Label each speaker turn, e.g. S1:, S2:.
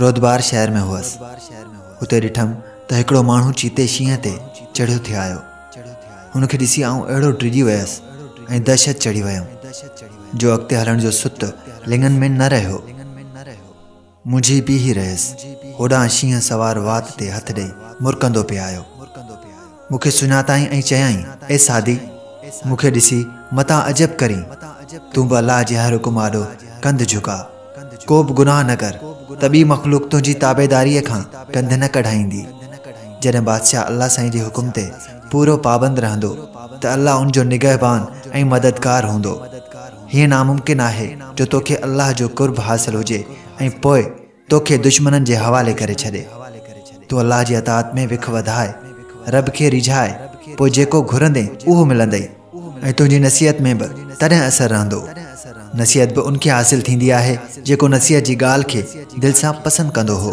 S1: रोदबार शहर में हुअसि। हुते ॾिठमि त हिकिड़ो माण्हू चीते शींहं ते चढ़ियो थिए आयो। हुनखे ॾिसी आउं अहिड़ो डिॼी वियसि ऐं दहशत चढ़ी वियमि जो अॻिते हलण जो सुत लिङनि में न रहियो। मुंहिंजी बीही रहियसि। होॾां शींहं सवार वात ते हथ ॾेई मुरकंदो पिए आयो। मूंखे सुञाताईं ऐं चयाईं, ए सादी, मूंखे ॾिसी मतां अजब करीं। तूं बि अलाह जे हर हुकुम आॾो कंधु झुका, को बि गुनाह न कर, त ॿी मख़लूक तुंहिंजी ताबेदारीअ खां कंधु न कढाईंदी। जॾहिं बादशाह अल्लाह साईं जे हुकुम ते पूरो पाबंद रहंदो त अल्लाह उनजो निगहबान ऐं मददगार हूंदो। हीअं नामुमकिन आहे जो तोखे अल्लाह जो कुर्ब हासिल हुजे ऐं पोइ तोखे दुश्मननि जे हवाले करे छॾे। तूं अल्लाह जी अताअत में विख वधाए, रब खे रिझाए, पोइ जेको घुरंदे उहो मिलंदई ऐं तुंहिंजी नसीहत में बि तॾहिं असरु रहंदो। नसीहत बि उनखे हासिल थींदी आहे जेको नसीहत जी ॻाल्हि खे दिलि सां पसंदि कंदो हो।